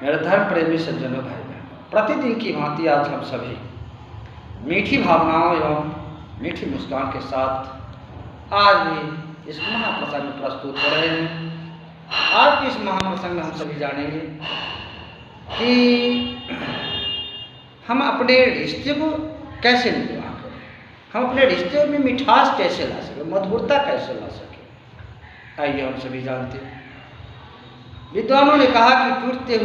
मेरे धर्म प्रेमी सज्जनों भाई बहनों, प्रतिदिन की भांति आज हम सभी मीठी भावनाओं एवं मीठी मुस्कान के साथ आज भी इस महाप्रसंग में प्रस्तुत हो रहे हैं। आज के इस महाप्रसंग में हम सभी जानेंगे कि हम अपने रिश्ते को कैसे निर्वाह करें, हम अपने रिश्ते में मिठास कैसे ला सकें, मधुरता कैसे ला सकें। आइए हम सभी जानते हैं। विद्वानों ने कहा कि टूटते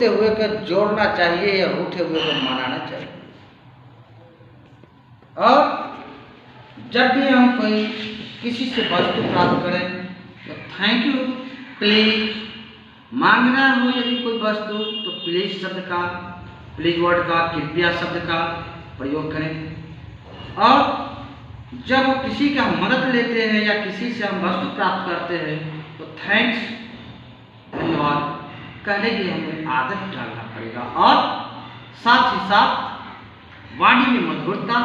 हुए को जोड़ना चाहिए या रूठे हुए को मनाना चाहिए। और जब भी हम कोई किसी से वस्तु प्राप्त करें तो थैंक यू, प्लीज, मांगना हो यदि कोई वस्तु तो प्लीज शब्द का, प्लीज वर्ड का, कृपया शब्द का प्रयोग करें। और जब किसी का मदद लेते हैं या किसी से हम वस्तु प्राप्त करते हैं तो थैंक्स, धन्यवाद कहने की हमें आदत डालना पड़ेगा। और साथ ही साथ वाणी में मधुरता,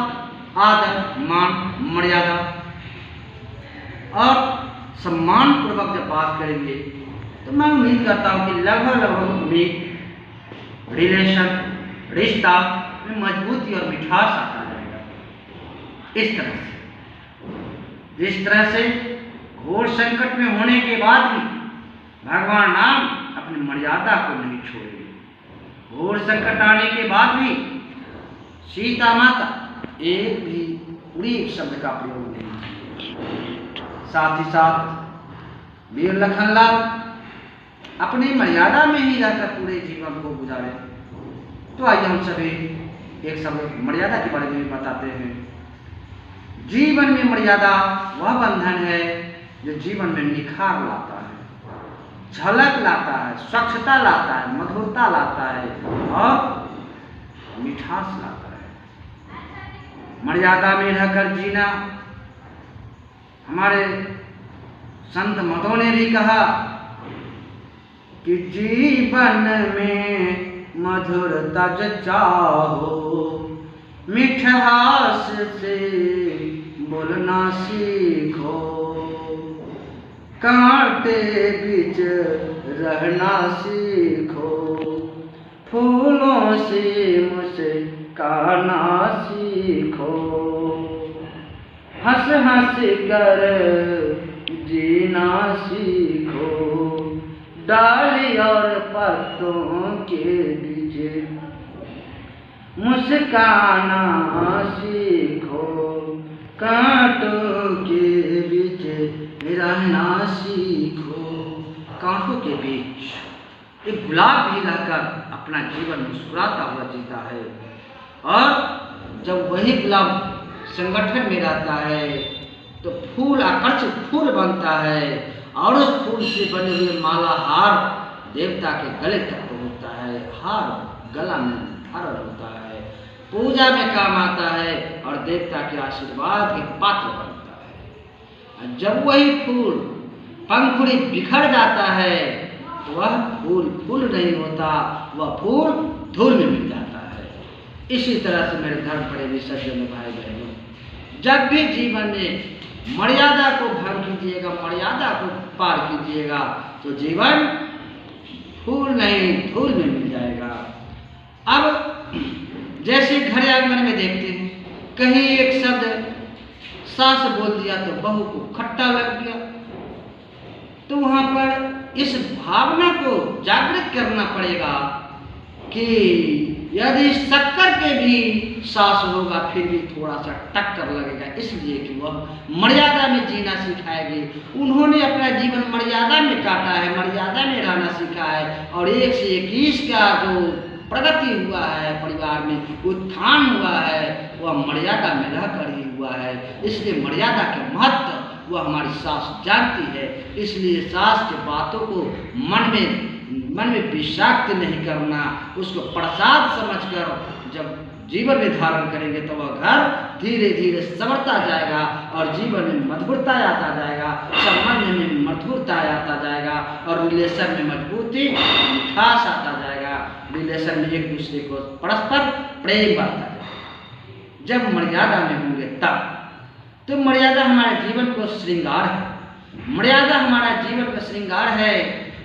आदर, मान, मर्यादा और सम्मान पूर्वक जब बात करेंगे तो मैं उम्मीद करता हूँ कि लगभग रिश्ता में मजबूती और मिठास आता जाएगा। इस तरह से, जिस तरह से घोर संकट में होने के बाद भी भगवान राम अपनी मर्यादा को नहीं छोड़ेंगे। घोर संकट आने के बाद भी सीता माता एक भी उड़ी शब्द का प्रयोग नहीं किया। साथ ही साथ वीर लखनलाल अपनी मर्यादा में ही रहकर पूरे जीवन को गुजारे। तो आइए हम सभी एक शब्द मर्यादा के बारे में बताते हैं। जीवन में मर्यादा वह बंधन है जो जीवन में निखार लाता है, झलक लाता है, स्वच्छता लाता है, मधुरता लाता है और मिठास लाता है। मर्यादा में रहकर जीना, हमारे संत मतों ने भी कहा कि जीवन में मधुरता चाहो, मिठास से बोलना सीखो, कांटे बीच रहना सीखो, फूलों से मुस्काना सीखो, हंस हंस कर जीना सीखो, डाली और पत्तों के बीच मुस्काना सीखो, कांटों के बीच रहना सीखो। कांटों के बीच एक गुलाब भी रहकर अपना जीवन मुस्कुराता हुआ जीता है। और जब वही गुलाब संगठन में रहता है तो फूल आकर्षक फूल बनता है और उस फूल से बने हुए माला हार देवता के गले तक पहुँचता है। हार गला में धारण होता है, पूजा में काम आता है और देवता के आशीर्वाद के पात्र बनता है। जब वही फूल पंखुड़ी बिखर जाता है तो वह फूल नहीं होता, वह फूल धूल में मिल जाता है। इसी तरह से मेरे धर्म प्रेमी सज्जनों भाई बहनों, जब भी जीवन में मर्यादा को भंग कीजिएगा, मर्यादा को पार कीजिएगा तो जीवन फूल नहीं धूल में मिल जाएगा। अब जैसे घर आंगन में देखते हैं, कहीं एक शब्द सास बोल दिया तो बहू को खट्टा लग गया, तो वहां पर इस भावना को जागृत करना पड़ेगा कि यदि शक्कर के भी सास होगा फिर भी थोड़ा सा टक्कर लगेगा, इसलिए कि वह मर्यादा में जीना सिखाएगी। उन्होंने अपना जीवन मर्यादा में काटा है, मर्यादा में रहना सीखा है और 1 से 21 का जो प्रगति हुआ है, परिवार में उत्थान हुआ है, वह मर्यादा में रहकर ही हुआ है। इसलिए मर्यादा के महत्व वह हमारी सास जानती है। इसलिए सास के बातों को मन में विषाक्त नहीं करना, उसको प्रसाद समझकर जब जीवन में धारण करेंगे तो वह घर धीरे धीरे संवरता जाएगा और जीवन में मधुरता आता जाएगा, संबंध में मधुरता आता जाएगा और रिलेशन में मजबूती, मिठास आता जाएगा। रिलेशन में एक दूसरे को परस्पर प्रेम बढ़ता जाएगा। जब मर्यादा में होंगे तब तो मर्यादा हमारे जीवन को श्रृंगार है, मर्यादा हमारा जीवन का श्रृंगार है।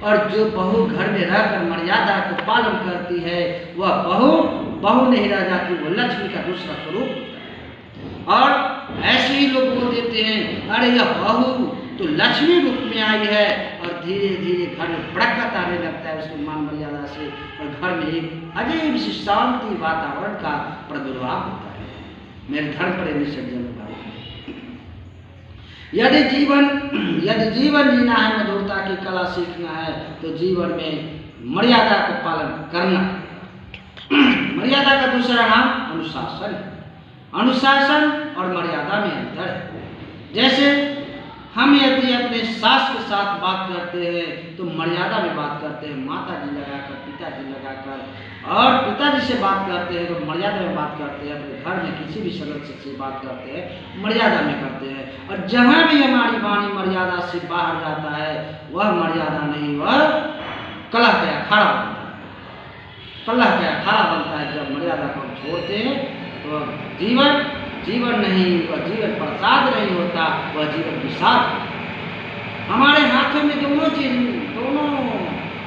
और जो बहू घर में रहकर मर्यादा को पालन करती है वह बहू नहीं रह जाती, वो लक्ष्मी का दूसरा स्वरूप होता है। और ऐसे ही लोग बोल देते हैं अरे यह बहू तो लक्ष्मी रूप में आई है, और धीरे धीरे घर में बरकत आने लगता है उसके मान मर्यादा से, और घर में एक अजीब सी शांति वातावरण का प्रादुर्भाव होता है। मेरे धर्म प्रेमी सज्जन भाई, यदि जीवन जीना है, मधुरता की कला सीखना है, तो जीवन में मर्यादा का पालन करना। मर्यादा का दूसरा नाम अनुशासन है। अनुशासन और मर्यादा में अंतर है। जैसे हम यदि अपने सास के साथ बात करते हैं तो मर्यादा में बात करते हैं, माता जी लगाकर, पिताजी लगाकर, और पिताजी से बात करते हैं तो मर्यादा में बात करते हैं, अपने घर में किसी भी सदस्य से बात करते हैं मर्यादा में करते हैं। और जहाँ भी हमारी वाणी मर्यादा से बाहर जाता है वह मर्यादा नहीं, वह कलह का अखाड़ा बनता है। कलह का अखाड़ा बनता है। जब मर्यादा को हम छोड़ते हैं तो जीवन नहीं, वह जीवन प्रसाद नहीं होता, वह जीवन विषाद। हमारे हाथों में दोनों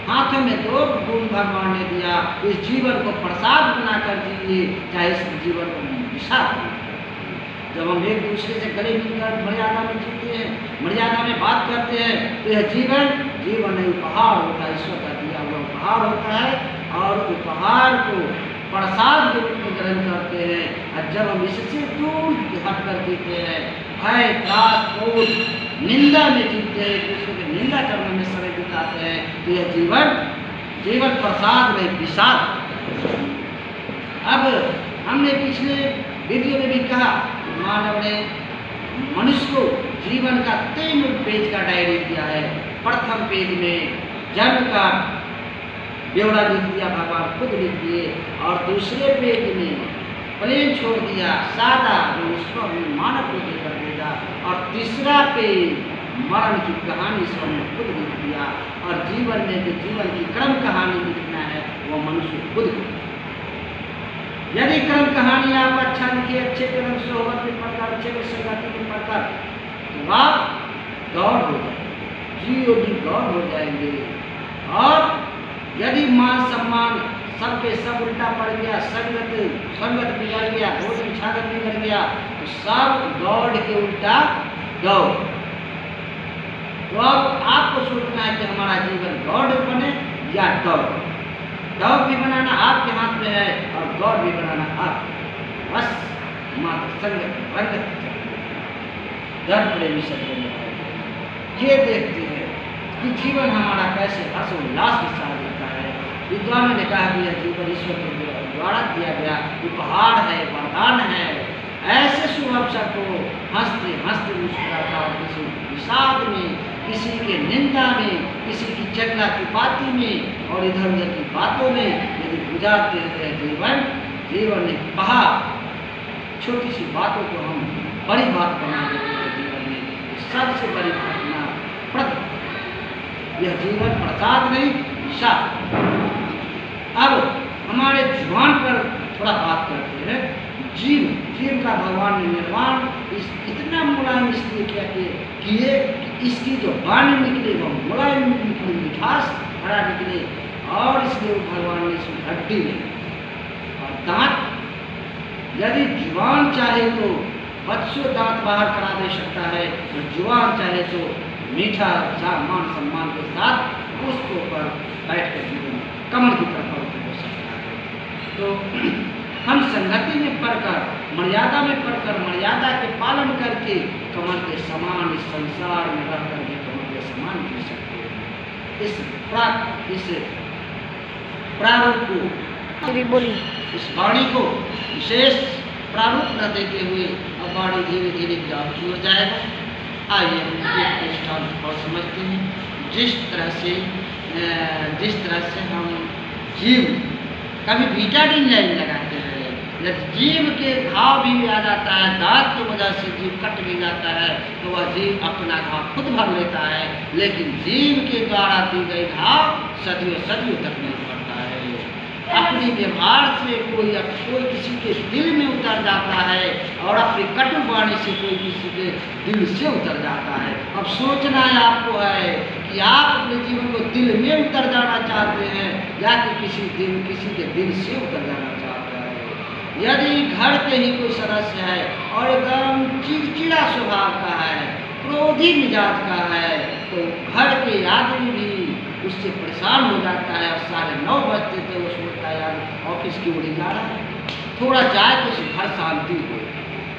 हाथों में दो गुण भगवान ने दिया। इस जीवन को प्रसाद बना कर दीजिए, चाहे इस जीवन को विषाद। जब हम एक दूसरे से गले मिलकर मर्यादा में जीते हैं, मर्यादा में बात करते हैं, तो यह जीवन नहीं, उपहार होता है, ईश्वर का दिया हुआ उपहार होता है, और उपहार को प्रसाद के रूप में ग्रहण करते हैं। और जब हम इससे दूर हट कर जीते हैं, भय, त्रास, क्रोध, निंदा में जीते हैं, दूसरों की निंदा करने में समय बिताते हैं, तो यह जीवन प्रसाद में विषाद। अब हमने पिछले वीडियो में भी कहा मानव ने मनुष्य को जीवन का 3 पेज का डायरी दिया है। प्रथम पेज में जन्म का ब्यौरा लिख दिया, भगवान खुद लिख दिए, और दूसरे पेज में प्लेन छोड़ दिया, सादा, जो ईश्वर ने मानव को देकर भेजा, और तीसरा पेज मरण की कहानी ईश्वर ने खुद लिख दिया, और जीवन में जो जीवन की क्रम कहानी लिखना है वो मनुष्य खुद को। यदि क्रम कहानी आप अच्छा लिखे, अच्छे क्रम से सोहबत में पढ़कर, अच्छे में संगति में पढ़कर, तो आप गौर हो जाएंगे, गौर हो जाएंगे। और यदि मान सम्मान सबके सब उल्टा पड़ गया, संगत बिगड़ गया, भोजन छागत बिगड़ गया, तो सब दौड़ के उल्टा दौड़। तो अब आपको सोचना है कि हमारा जीवन दौड़ बने या दौड़। दौड़ भी बनाना आपके हाथ में है और दौड़ भी बनाना आपके, बस मात्र संगत रंगत। धर्म प्रेमी सज्जन ये देखते हैं कि जीवन हमारा कैसे हर्षोल्लास के साथ रहता है। विद्वानों ने कहा कि यह जीवन ईश्वर के द्वारा दिया गया उपहार है, वरदान है। ऐसे शुभ अवसर को हंसते हंसते मुस्कुराता और किसी विषाद में, किसी के निंदा में, किसी की चकला की बाती में और इधर उधर की बातों में यदि गुजारते रहते हैं जीवन ने कहा, छोटी सी बातों को हम बड़ी बात बना देते हैं। जीवन में सबसे बड़ी घटना यह जीवन प्रसाद नहीं, विषाद। अब हमारे जुबान पर थोड़ा बात करते हैं। जीव का भगवान ने निर्माण इतना मुलायम इसलिए किया कि इसकी जो वाणी निकले वो मुलायम निकले, मिठास भरा निकले, और इसलिए भगवान ने इसमें हड्डी दी और दांत। यदि जुबान चाहे तो बच्चों दांत बाहर करा दे सकता है, और जुबान चाहे तो मीठा मान सम्मान के साथ उसके ऊपर बैठ कर जीवन कमल की तरफ हो सकता है। तो हम संगति में पढ़कर, मर्यादा में पढ़कर, मर्यादा के पालन करके कमल के समान इस संसार में रह कर भी कमल के समान जी सकते हैं। इस प्रारूप को, बोली इस वाणी को विशेष प्रारूप न देते हुए अब वाणी धीरे धीरे व्याप्ति हो जाएगा। आइए हम एक स्थान और समझते हैं। जिस तरह से हम जीव कभी बीटाडीन लाइन लगाते हैं, जब जीव के घाव भी आ जाता है, दांत की वजह से जीव कट भी जाता है, तो वह जीव अपना घाव खुद भर लेता है, लेकिन जीव के द्वारा दी गई घाव सदियों तक नहीं पड़ता है। अपने व्यवहार से कोई किसी के दिल में उतर जाता है, और अपनी कटु वाणी से कोई किसी के दिल से उतर जाता है। अब सोचना है आपको है कि आप अपने जीवन को दिल में उतर जाना चाहते हैं या कि किसी के दिल से उतर जाना चाहते हैं। यदि घर के ही कोई सदस्य है और एकदम चिड़चिड़ा स्वभाव का है, क्रोधी मिजाज का है, तो घर के आदमी भी उससे परेशान हो जाता है और 9:30 बजते थे वो सोचता है यार ऑफिस की ओर जा रहा है, थोड़ा जाए तो घर शांति हो।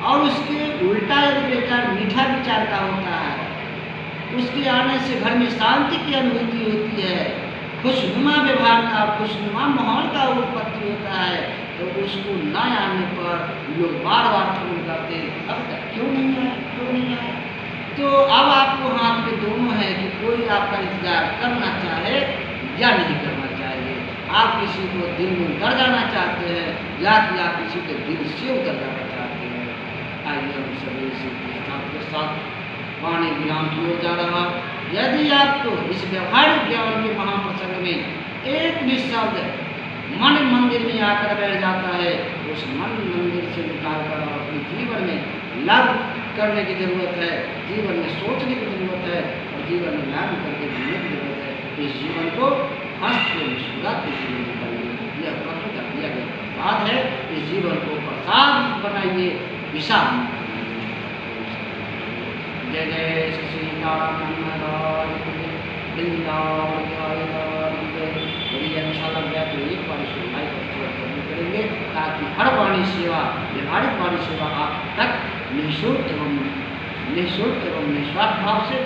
और उसके उल्टा यदि बेकार मीठा विचार का होता है, उसके आने से घर में शांति की अनुभूति होती है, खुशनुमा व्यवहार का, खुशनुमा माहौल का उत्पत्ति होता है, तो उसको न आने पर लोग बार बार फोन करते अब तक क्यों नहीं आए, क्यों नहीं आए। तो अब आपको हाथ में दोनों है कि कोई आपका इंतजार करना चाहे या नहीं करना चाहिए। आप किसी को दिल में उतर जाना चाहते हैं या कि आप किसी के दिल से उतर जाना चाहते हैं। आइए हम सभी इसी के साथ वाणी विराम की ओर जा रहा। यदि आपको इस व्यवहारिक ज्ञान के महाप्रसंग में एक भी शब्द मन मंदिर में आकर बैठ जाता है, तो उस मन मंदिर से निकाल कर अपने जीवन में लागू करने की जरूरत है, जीवन में सोचने की जरूरत है और जीवन में लागू करके जीने की जरूरत है। इस जीवन को हंसते मुस्कुराते जीवन निकालिए, यह प्रभु का दिया गया प्रसाद है। इस जीवन को प्रसाद बनाइए, विषाद मत बनाइए। जय जय श्री सीताराम। यदि अच्छा लग गया तो एक बार इसको लाइक और शेयर जरूर करेंगे, ताकि हर वाणी सेवा, व्यवहारिक वाणी सेवा आप तक निःशुल्क एवं निस्वार्थ भाव से